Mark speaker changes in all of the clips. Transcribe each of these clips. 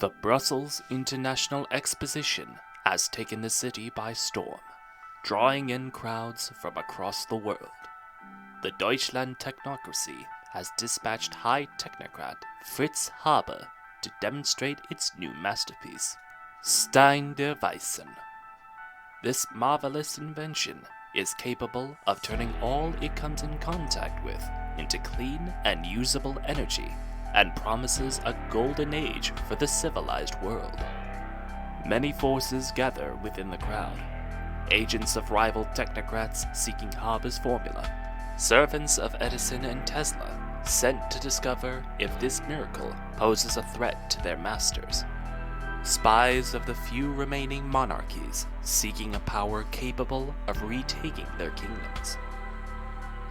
Speaker 1: The Brussels International Exposition has taken the city by storm, drawing in crowds from across the world. The Deutschland technocracy has dispatched high technocrat Fritz Haber to demonstrate its new masterpiece, Stein der Weisen. This marvelous invention is capable of turning all it comes in contact with into clean and usable energy, and promises a golden age for the civilized world. Many forces gather within the crowd. Agents of rival technocrats seeking Haber's formula, servants of Edison and Tesla sent to discover if this miracle poses a threat to their masters. Spies of the few remaining monarchies seeking a power capable of retaking their kingdoms.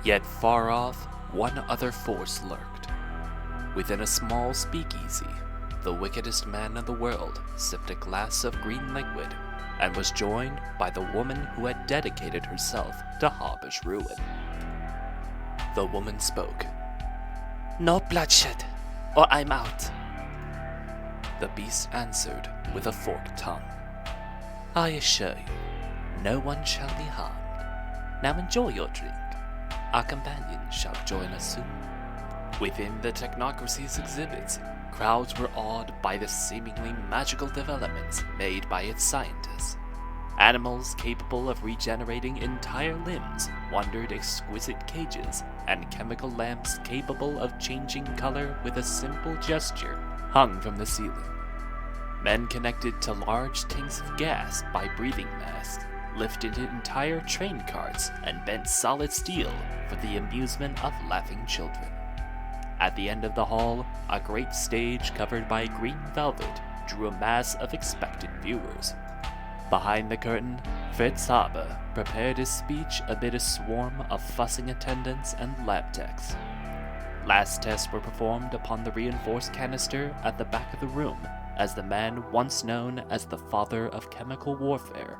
Speaker 1: Yet far off, one other force lurked. Within a small speakeasy, the wickedest man in the world sipped a glass of green liquid and was joined by the woman who had dedicated herself to Haber's ruin. The woman spoke. "No bloodshed, or I'm out." The beast answered with a forked tongue. "I assure you, no one shall be harmed. Now enjoy your drink. Our companions shall join us soon." Within the technocracy's exhibits, crowds were awed by the seemingly magical developments made by its scientists. Animals capable of regenerating entire limbs wandered exquisite cages, and chemical lamps capable of changing color with a simple gesture hung from the ceiling. Men connected to large tanks of gas by breathing masks lifted entire train carts and bent solid steel for the amusement of laughing children. At the end of the hall, a great stage covered by green velvet drew a mass of expectant viewers. Behind the curtain, Fritz Haber prepared his speech amid a swarm of fussing attendants and lab techs. Last tests were performed upon the reinforced canister at the back of the room as the man once known as the father of chemical warfare,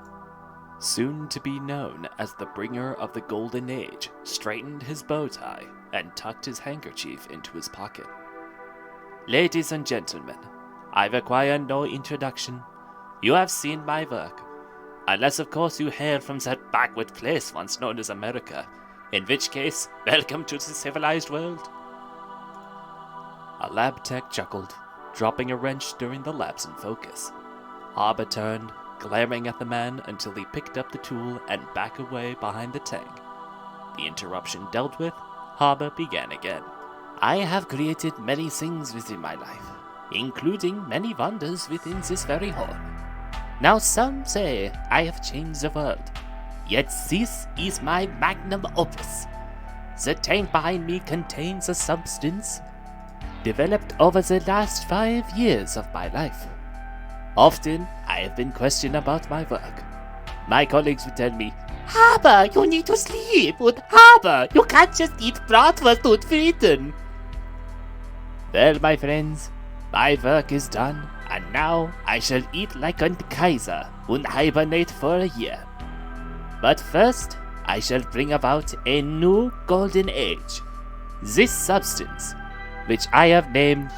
Speaker 1: soon to be known as the bringer of the Golden Age, straightened his bow tie and tucked his handkerchief into his pocket. "Ladies and gentlemen, I require no introduction. You have seen my work, unless of course you hail from that backward place once known as America, in which case, welcome to the civilized world." A lab tech chuckled, dropping a wrench during the lapse in focus. Haber turned, glaring at the man until he picked up the tool and backed away behind the tank. The interruption dealt with, Haber began again. "I have created many things within my life, including many wonders within this very hall. Now some say I have changed the world, yet this is my magnum opus. The tank behind me contains a substance developed over the last 5 years of my life. Often, I have been questioned about my work. My colleagues would tell me, 'Haber, you need to sleep,' or 'Haber, you can't just eat bratwurst und frieden.' Well, my friends, my work is done, and now I shall eat like a Kaiser and hibernate for a year. But first, I shall bring about a new golden age. This substance, which I have named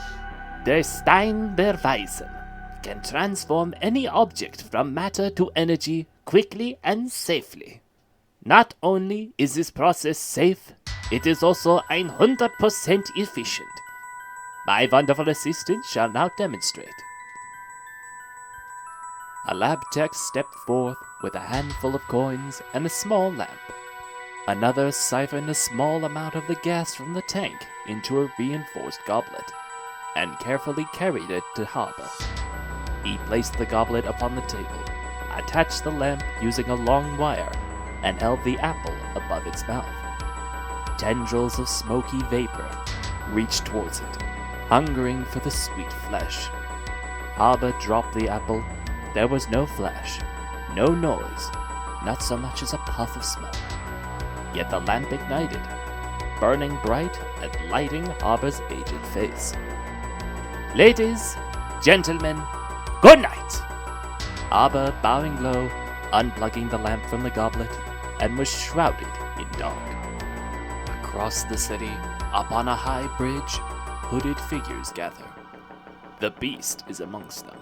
Speaker 1: der Stein der Weisen, can transform any object from matter to energy quickly and safely. Not only is this process safe, it is also 100% efficient. My wonderful assistant shall now demonstrate." A lab tech stepped forth with a handful of coins and a small lamp. Another siphoned a small amount of the gas from the tank into a reinforced goblet, and carefully carried it to Haber. He placed the goblet upon the table, attached the lamp using a long wire, and held the apple above its mouth. Tendrils of smoky vapor reached towards it, hungering for the sweet flesh. Haber dropped the apple. There was no flash, no noise, not so much as a puff of smoke. Yet the lamp ignited, burning bright and lighting Haber's aged face. "Ladies, gentlemen, good night!" Haber, bowing low, unplugging the lamp from the goblet, and was shrouded in dark. Across the city, up on a high bridge, hooded figures gather. The beast is amongst them.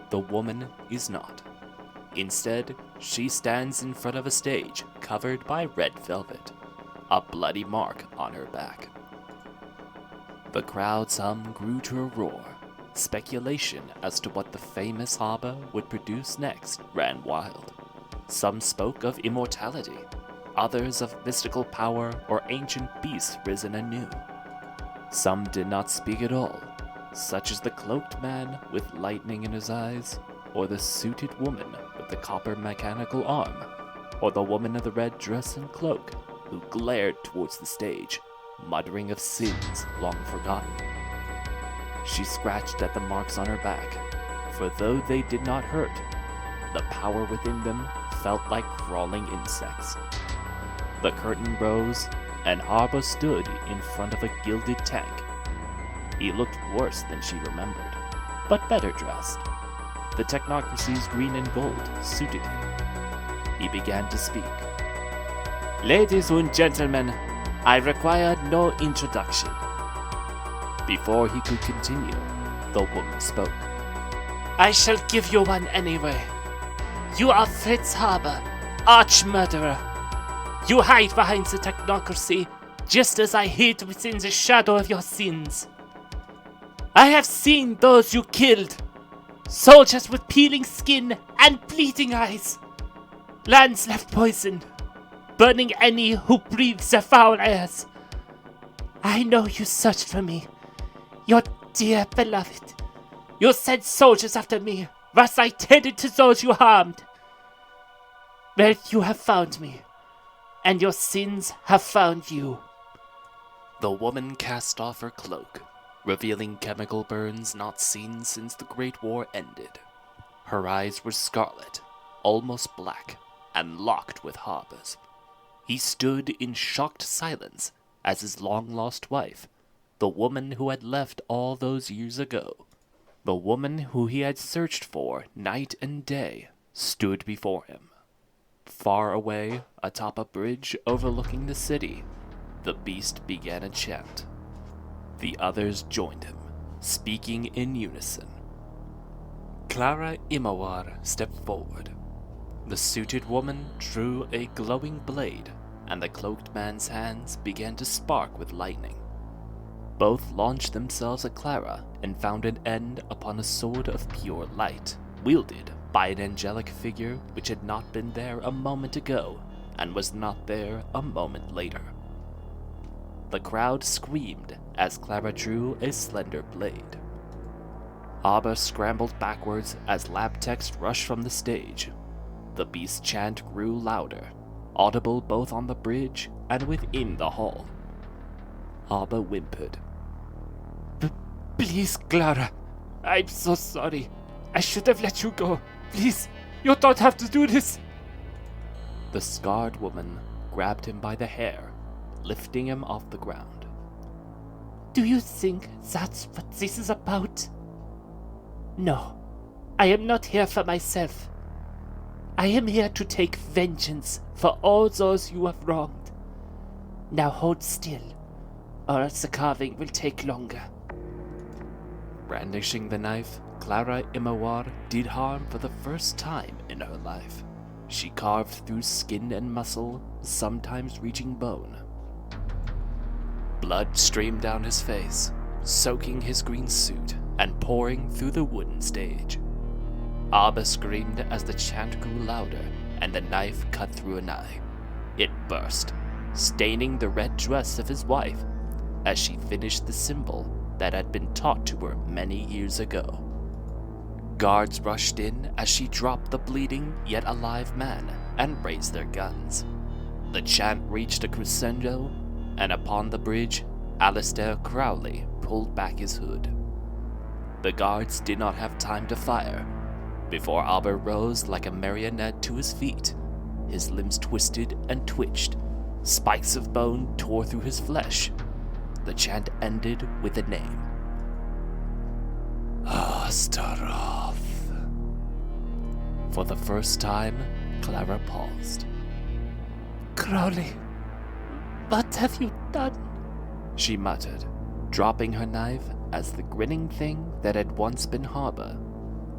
Speaker 1: The woman is not. Instead, she stands in front of a stage covered by red velvet, a bloody mark on her back. The crowd's hum grew to a roar. Speculation as to what the famous Haba would produce next ran wild. Some spoke of immortality, others of mystical power or ancient beasts risen anew. Some did not speak at all, such as the cloaked man with lightning in his eyes, or the suited woman with the copper mechanical arm, or the woman in the red dress and cloak who glared towards the stage, muttering of sins long forgotten. She scratched at the marks on her back, for though they did not hurt, the power within them felt like crawling insects. The curtain rose, and Haba stood in front of a gilded tank. He looked worse than she remembered, but better dressed. The technocracy's green and gold suited him. He began to speak. "Ladies and gentlemen, I require no introduction." Before he could continue, the woman spoke. "I shall give you one anyway. You are Fritz Haber, arch-murderer. You hide behind the technocracy, just as I hid within the shadow of your sins. I have seen those you killed. Soldiers with peeling skin and bleeding eyes. Lands left poisoned, burning any who breathes their foul airs. I know you searched for me, your dear beloved. You sent soldiers after me, whilst I tended to those you harmed. Well, you have found me, and your sins have found you." The woman cast off her cloak, revealing chemical burns not seen since the Great War ended. Her eyes were scarlet, almost black, and locked with Haba's. He stood in shocked silence as his long-lost wife, the woman who had left all those years ago, the woman who he had searched for night and day, stood before him. Far away, atop a bridge overlooking the city, the beast began a chant. The others joined him, speaking in unison. Clara Imawar stepped forward. The suited woman drew a glowing blade, and the cloaked man's hands began to spark with lightning. Both launched themselves at Clara and found an end upon a sword of pure light, wielded by an angelic figure which had not been there a moment ago and was not there a moment later. The crowd screamed as Clara drew a slender blade. Abba scrambled backwards as lab techs rushed from the stage. The beast's chant grew louder, audible both on the bridge and within the hall. Abba whimpered. "Please, Clara, I'm so sorry. I should have let you go. Please, you don't have to do this." The scarred woman grabbed him by the hair, lifting him off the ground. "Do you think that's what this is about? No, I am not here for myself. I am here to take vengeance for all those you have wronged. Now hold still, or else the carving will take longer." Brandishing the knife, Clara Imawar did harm for the first time in her life. She carved through skin and muscle, sometimes reaching bone. Blood streamed down his face, soaking his green suit and pouring through the wooden stage. Abba screamed as the chant grew louder and the knife cut through an eye. It burst, staining the red dress of his wife as she finished the symbol that had been taught to her many years ago. Guards rushed in as she dropped the bleeding yet alive man and raised their guns. The chant reached a crescendo, and upon the bridge, Alistair Crowley pulled back his hood. The guards did not have time to fire before Albert rose like a marionette to his feet. His limbs twisted and twitched. Spikes of bone tore through his flesh. The chant ended with a name. Astaroth. For the first time, Clara paused. "Crowley, what have you done?" she muttered, dropping her knife as the grinning thing that had once been Harbor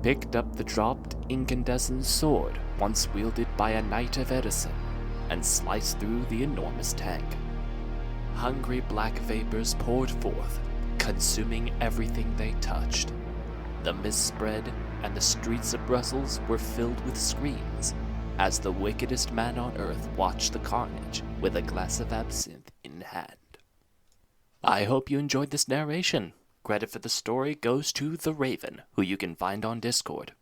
Speaker 1: picked up the dropped incandescent sword once wielded by a knight of Edison and sliced through the enormous tank. Hungry black vapors poured forth, consuming everything they touched. The mist spread, and the streets of Brussels were filled with screams as the wickedest man on earth watched the carnage with a glass of absinthe in hand. I hope you enjoyed this narration. Credit for the story goes to The Raven, who you can find on Discord.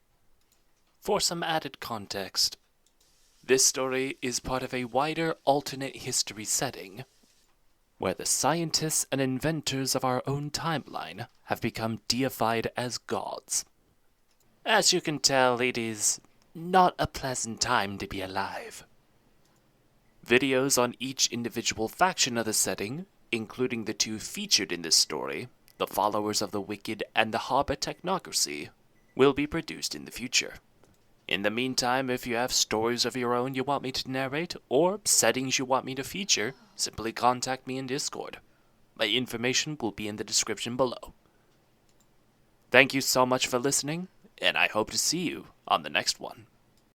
Speaker 1: For some added context, this story is part of a wider alternate history setting, where the scientists and inventors of our own timeline have become deified as gods. As you can tell, it is not a pleasant time to be alive. Videos on each individual faction of the setting, including the two featured in this story, the Followers of the Wicked and the Harbor Technocracy, will be produced in the future. In the meantime, if you have stories of your own you want me to narrate, or settings you want me to feature, simply contact me in Discord. My information will be in the description below. Thank you so much for listening, and I hope to see you on the next one.